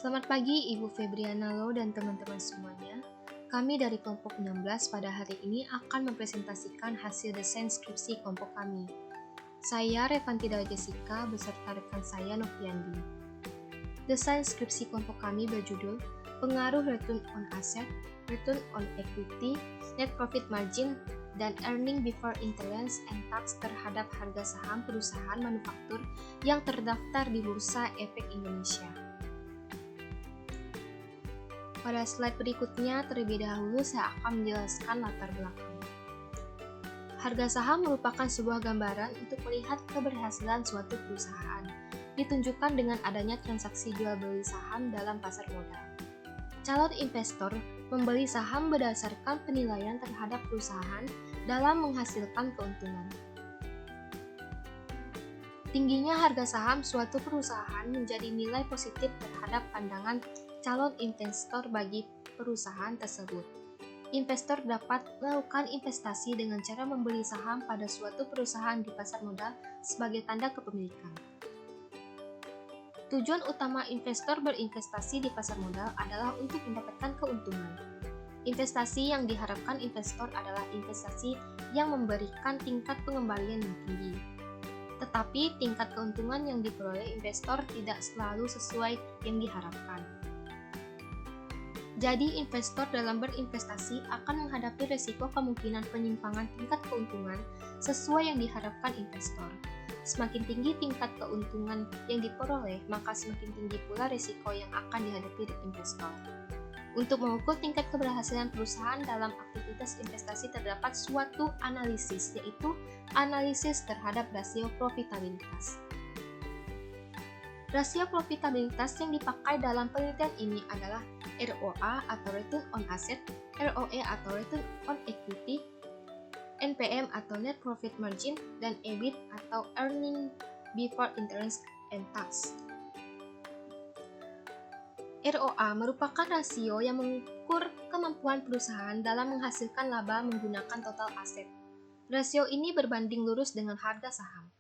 Selamat pagi Ibu Febriana Lo dan teman-teman semuanya. Kami dari kelompok 16 pada hari ini akan mempresentasikan hasil desain skripsi kelompok kami. Saya Revantida Jessica beserta rekan saya Noviandi. Desain skripsi kelompok kami berjudul Pengaruh Return on Asset, Return on Equity, Net Profit Margin, dan Earning Before Interest and Tax terhadap harga saham perusahaan manufaktur yang terdaftar di Bursa Efek Indonesia. Pada slide berikutnya, terlebih dahulu saya akan menjelaskan latar belakang. Harga saham merupakan sebuah gambaran untuk melihat keberhasilan suatu perusahaan, ditunjukkan dengan adanya transaksi jual beli saham dalam pasar modal. Calon investor membeli saham berdasarkan penilaian terhadap perusahaan dalam menghasilkan keuntungan. Tingginya harga saham suatu perusahaan menjadi nilai positif terhadap pandangan calon investor bagi perusahaan tersebut. Investor dapat melakukan investasi dengan cara membeli saham pada suatu perusahaan di pasar modal sebagai tanda kepemilikan. Tujuan utama investor berinvestasi di pasar modal adalah untuk mendapatkan keuntungan. Investasi yang diharapkan investor adalah investasi yang memberikan tingkat pengembalian yang tinggi. Tetapi tingkat keuntungan yang diperoleh investor tidak selalu sesuai yang diharapkan. Jadi, investor dalam berinvestasi akan menghadapi risiko kemungkinan penyimpangan tingkat keuntungan sesuai yang diharapkan investor. Semakin tinggi tingkat keuntungan yang diperoleh, maka semakin tinggi pula risiko yang akan dihadapi investor. Untuk mengukur tingkat keberhasilan perusahaan dalam aktivitas investasi terdapat suatu analisis, yaitu analisis terhadap rasio profitabilitas. Rasio profitabilitas yang dipakai dalam penelitian ini adalah ROA atau Return on Asset, ROE atau Return on Equity, NPM atau Net Profit Margin, dan EBIT atau Earning Before Interest and Tax. ROA merupakan rasio yang mengukur kemampuan perusahaan dalam menghasilkan laba menggunakan total aset. Rasio ini berbanding lurus dengan harga saham.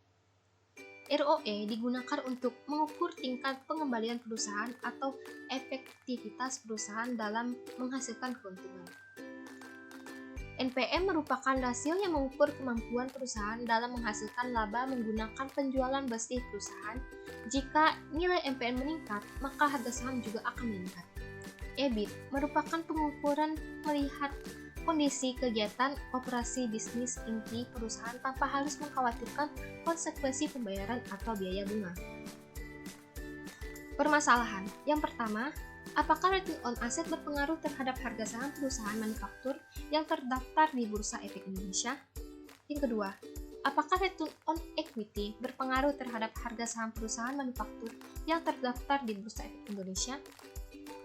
ROE digunakan untuk mengukur tingkat pengembalian perusahaan atau efektivitas perusahaan dalam menghasilkan keuntungan. NPM merupakan rasio yang mengukur kemampuan perusahaan dalam menghasilkan laba menggunakan penjualan bersih perusahaan. Jika nilai NPM meningkat, maka harga saham juga akan meningkat. EBIT merupakan pengukuran melihat kondisi kegiatan operasi bisnis inti perusahaan tanpa harus mengkhawatirkan konsekuensi pembayaran atau biaya bunga. Permasalahan yang pertama, apakah return on asset berpengaruh terhadap harga saham perusahaan manufaktur yang terdaftar di Bursa Efek Indonesia? Yang kedua, apakah return on equity berpengaruh terhadap harga saham perusahaan manufaktur yang terdaftar di Bursa Efek Indonesia?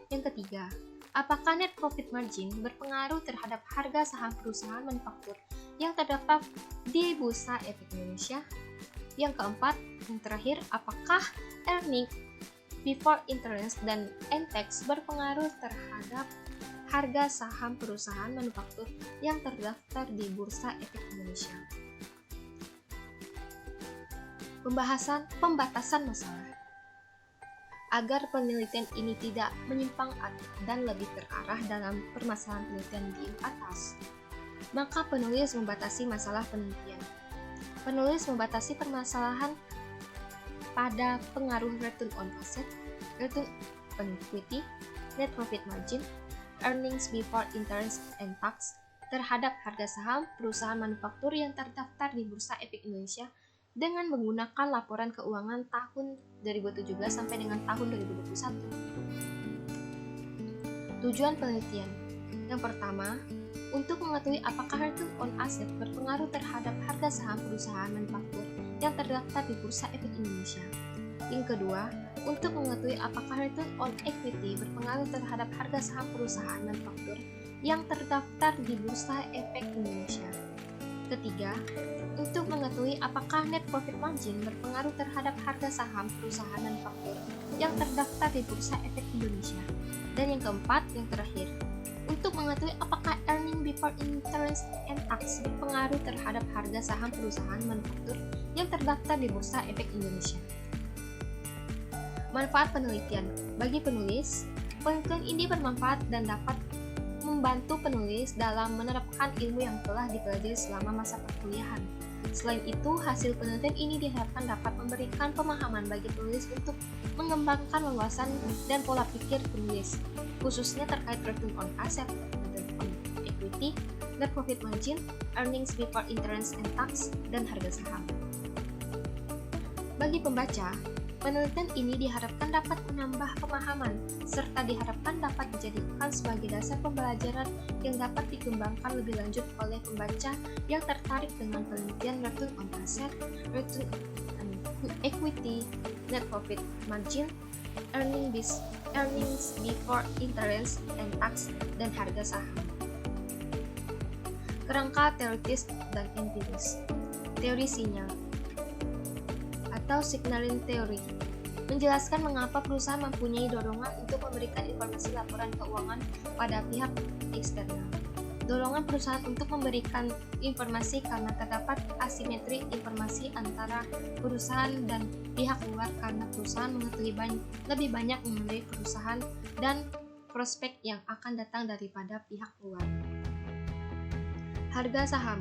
Yang ketiga, apakah net profit margin berpengaruh terhadap harga saham perusahaan manufaktur yang terdaftar di Bursa Efek Indonesia? Yang keempat, yang terakhir, apakah earning before interest dan tax berpengaruh terhadap harga saham perusahaan manufaktur yang terdaftar di Bursa Efek Indonesia? Pembatasan masalah. Agar penelitian ini tidak menyimpang dan lebih terarah dalam permasalahan penelitian di atas, maka penulis membatasi masalah penelitian. Penulis membatasi permasalahan pada pengaruh return on asset, return on equity, net profit margin, earnings before interest and tax terhadap harga saham perusahaan manufaktur yang terdaftar di Bursa Efek Indonesia dengan menggunakan laporan keuangan tahun 2017 sampai dengan tahun 2021. Tujuan penelitian. Yang pertama, untuk mengetahui apakah return on asset berpengaruh terhadap harga saham perusahaan manufaktur yang terdaftar di Bursa Efek Indonesia. Yang kedua, untuk mengetahui apakah return on equity berpengaruh terhadap harga saham perusahaan manufaktur yang terdaftar di Bursa Efek Indonesia. Ketiga, untuk mengetahui apakah net profit margin berpengaruh terhadap harga saham perusahaan manufaktur yang terdaftar di Bursa Efek Indonesia. Dan yang keempat, yang terakhir, untuk mengetahui apakah earning before interest and tax berpengaruh terhadap harga saham perusahaan manufaktur yang terdaftar di Bursa Efek Indonesia. Manfaat penelitian. Bagi penulis, penelitian ini bermanfaat dan dapat membantu penulis dalam menerapkan ilmu yang telah dipelajari selama masa perkuliahan. Selain itu, hasil penelitian ini diharapkan dapat memberikan pemahaman bagi penulis untuk mengembangkan wawasan dan pola pikir penulis, khususnya terkait return on asset, return on equity, net profit margin, earnings before interest and tax, dan harga saham. Bagi pembaca, penelitian ini diharapkan dapat menambah pemahaman, serta diharapkan dapat dijadikan sebagai dasar pembelajaran yang dapat dikembangkan lebih lanjut oleh pembaca yang tertarik dengan penelitian return on asset, return on equity, net profit margin, earnings before interest and tax, dan harga saham. Kerangka teoritis dan empiris. Teori sinyal atau signaling theory menjelaskan mengapa perusahaan mempunyai dorongan untuk memberikan informasi laporan keuangan pada pihak eksternal. Dorongan perusahaan untuk memberikan informasi karena terdapat asimetri informasi antara perusahaan dan pihak luar karena perusahaan mengetahui lebih banyak mengenai perusahaan dan prospek yang akan datang daripada pihak luar. Harga saham.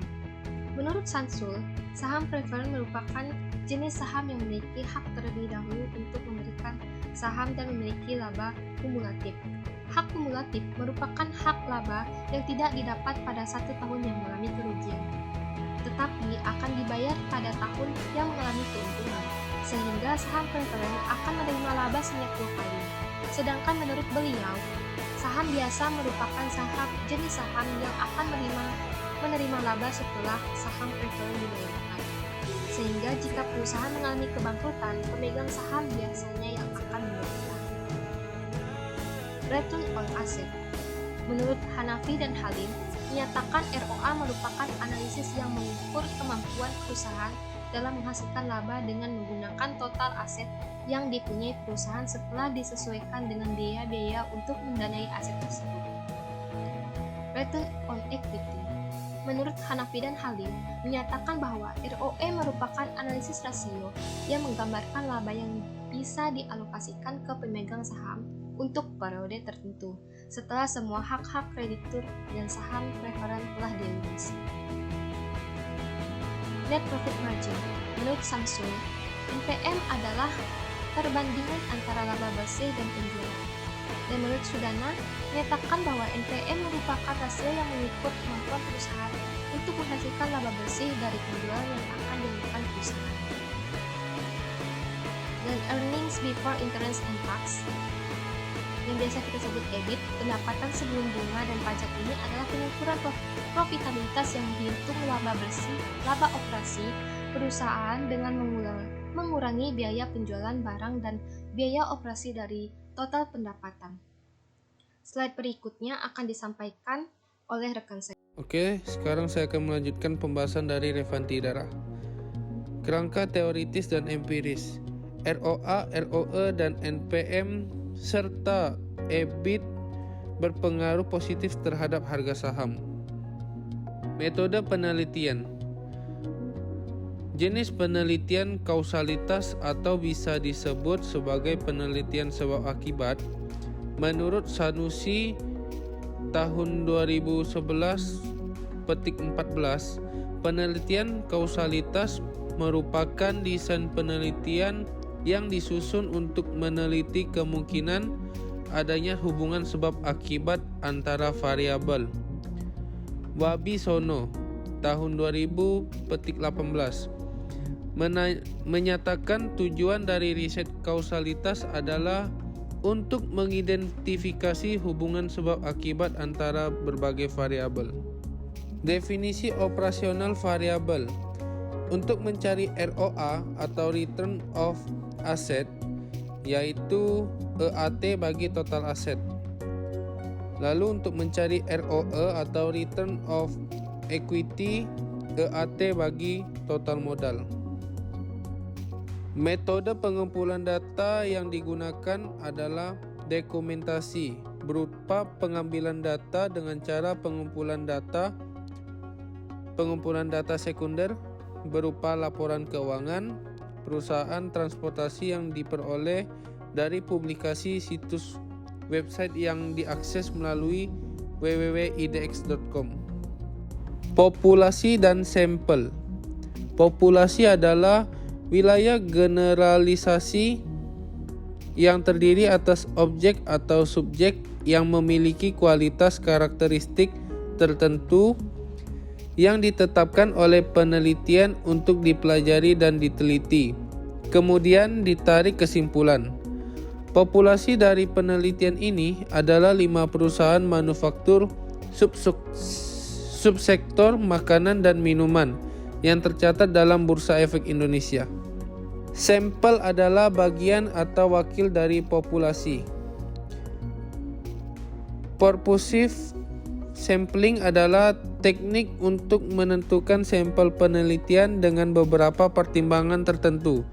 Menurut Sansul, saham preferen merupakan jenis saham yang memiliki hak terlebih dahulu untuk memberikan saham dan memiliki laba kumulatif. Hak kumulatif merupakan hak laba yang tidak didapat pada satu tahun yang mengalami kerugian, tetapi akan dibayar pada tahun yang mengalami keuntungan, sehingga saham preferen akan menerima laba sebanyak 2 kali. Sedangkan menurut beliau, saham biasa merupakan jenis saham yang akan menerima laba setelah saham preferen dibayarkan. Sehingga jika perusahaan mengalami kebangkrutan, pemegang saham biasanya yang akan menderita. Return on asset. Menurut Hanafi dan Halim, menyatakan ROA merupakan analisis yang mengukur kemampuan perusahaan dalam menghasilkan laba dengan menggunakan total aset yang dipunyai perusahaan setelah disesuaikan dengan biaya-biaya untuk mendanai aset tersebut. Return on equity. Menurut Hanafi dan Halim, menyatakan bahwa ROE merupakan analisis rasio yang menggambarkan laba yang bisa dialokasikan ke pemegang saham untuk periode tertentu, setelah semua hak-hak kreditur dan saham preferen telah dilunasi. Net profit margin. Menurut Samsung, NPM adalah perbandingan antara laba bersih dan penjualan. Dan menurut Sudana, menyatakan bahwa NPM merupakan rasio yang mengukur kemampuan perusahaan untuk menghasilkan laba bersih dari penjualan yang akan dilakukan perusahaan. Dan earnings before interest and tax, yang biasa kita sebut EBIT, pendapatan sebelum bunga dan pajak ini adalah pengukuran profitabilitas yang menghitung laba bersih, laba operasi perusahaan dengan mengurangi biaya penjualan barang dan biaya operasi dari total pendapatan. Slide berikutnya akan disampaikan oleh rekan saya. Oke, sekarang saya akan melanjutkan pembahasan dari Revantidara. Kerangka teoritis dan empiris. ROA, ROE, dan NPM serta EBIT berpengaruh positif terhadap harga saham. Metode penelitian. Jenis penelitian kausalitas atau bisa disebut sebagai penelitian sebab akibat. Menurut Sanusi tahun 2011 petik 14, penelitian kausalitas merupakan desain penelitian yang disusun untuk meneliti kemungkinan adanya hubungan sebab akibat antara variabel. Wabisono tahun 2000 petik 18 menyatakan tujuan dari riset kausalitas adalah untuk mengidentifikasi hubungan sebab akibat antara berbagai variabel. Definisi operasional variabel. Untuk mencari ROA atau return of asset, yaitu EAT bagi total aset. Lalu untuk mencari ROE atau return of equity, EAT bagi total modal. Metode pengumpulan data yang digunakan adalah dokumentasi berupa pengambilan data dengan cara pengumpulan data sekunder berupa laporan keuangan, perusahaan transportasi yang diperoleh dari publikasi situs website yang diakses melalui www.idx.com. Populasi dan sampel. Populasi adalah wilayah generalisasi yang terdiri atas objek atau subjek yang memiliki kualitas karakteristik tertentu yang ditetapkan oleh penelitian untuk dipelajari dan diteliti. Kemudian ditarik kesimpulan. Populasi dari penelitian ini adalah 5 perusahaan manufaktur subsektor makanan dan minuman yang tercatat dalam Bursa Efek Indonesia. Sampel adalah bagian atau wakil dari populasi. Purposive sampling adalah teknik untuk menentukan sampel penelitian dengan beberapa pertimbangan tertentu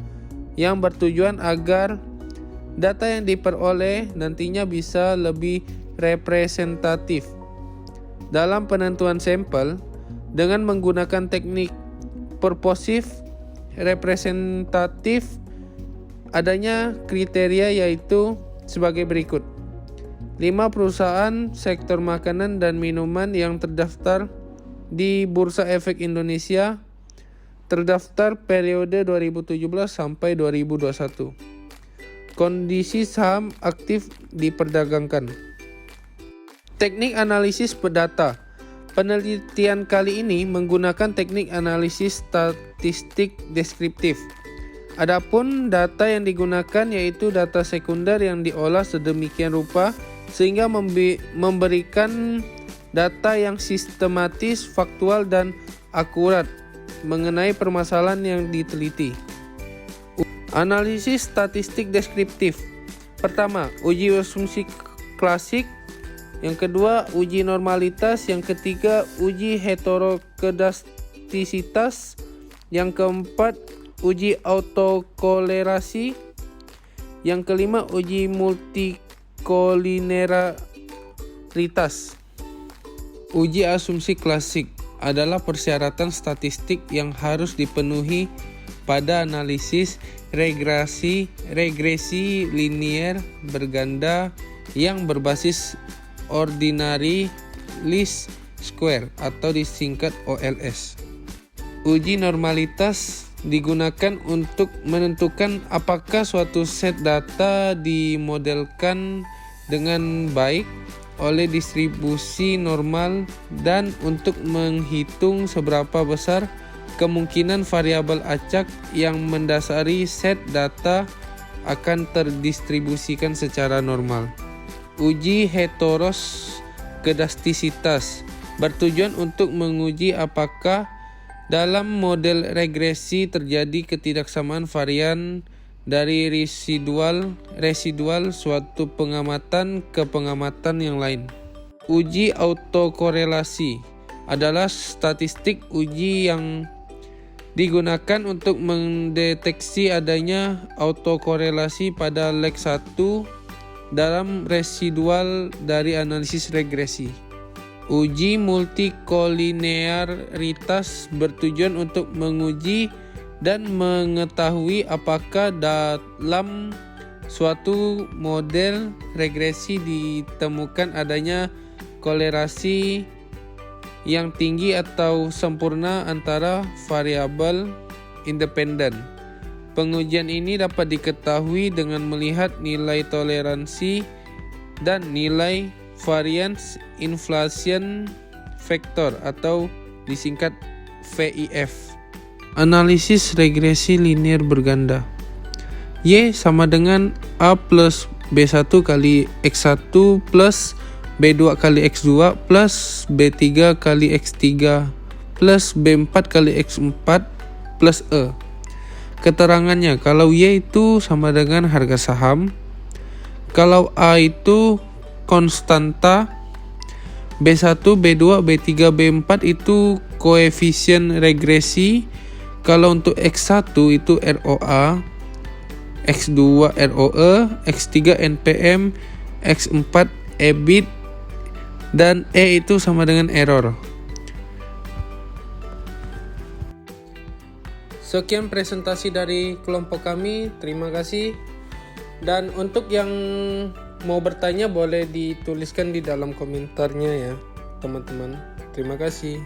yang bertujuan agar data yang diperoleh nantinya bisa lebih representatif. Dalam penentuan sampel, dengan menggunakan teknik purposive representatif, adanya kriteria yaitu sebagai berikut. 5 perusahaan sektor makanan dan minuman yang terdaftar di Bursa Efek Indonesia terdaftar periode 2017 sampai 2021. Kondisi saham aktif diperdagangkan. Teknik analisis data. Penelitian kali ini menggunakan teknik analisis statistik deskriptif. Adapun data yang digunakan yaitu data sekunder yang diolah sedemikian rupa sehingga memberikan data yang sistematis, faktual, dan akurat mengenai permasalahan yang diteliti. Analisis statistik deskriptif. Pertama, uji asumsi klasik. Yang kedua, uji normalitas. Yang ketiga, uji heterokedastisitas. Yang keempat, uji autokolerasi. Yang kelima, uji multikolineralitas. Uji asumsi klasik adalah persyaratan statistik yang harus dipenuhi pada analisis regresi linier berganda yang berbasis ordinary least square atau disingkat OLS. Uji normalitas digunakan untuk menentukan apakah suatu set data dimodelkan dengan baik oleh distribusi normal dan untuk menghitung seberapa besar kemungkinan variabel acak yang mendasari set data akan terdistribusikan secara normal. Uji heterokedastisitas bertujuan untuk menguji apakah dalam model regresi terjadi ketidaksamaan varian dari residual suatu pengamatan ke pengamatan yang lain. Uji autokorelasi adalah statistik uji yang digunakan untuk mendeteksi adanya autokorelasi pada leg 1 dalam residual dari analisis regresi. Uji multikolinearitas bertujuan untuk menguji dan mengetahui apakah dalam suatu model regresi ditemukan adanya kolerasi yang tinggi atau sempurna antara variabel independen. Pengujian ini dapat diketahui dengan melihat nilai toleransi dan nilai variance inflation factor atau disingkat VIF. Analisis regresi linier berganda. Y sama dengan A plus B1 kali X1 plus B2 kali X2 plus B3 kali X3 plus B4 kali X4 plus E. Keterangannya, kalau Y itu sama dengan harga saham, kalau A itu konstanta, B1, B2, B3, B4 itu koefisien regresi, kalau untuk X1 itu ROA, X2 ROE, X3 NPM, X4 EBIT, dan E itu sama dengan error. Sekian presentasi dari kelompok kami. Terima kasih. Dan untuk yang mau bertanya boleh dituliskan di dalam komentarnya ya teman-teman. Terima kasih.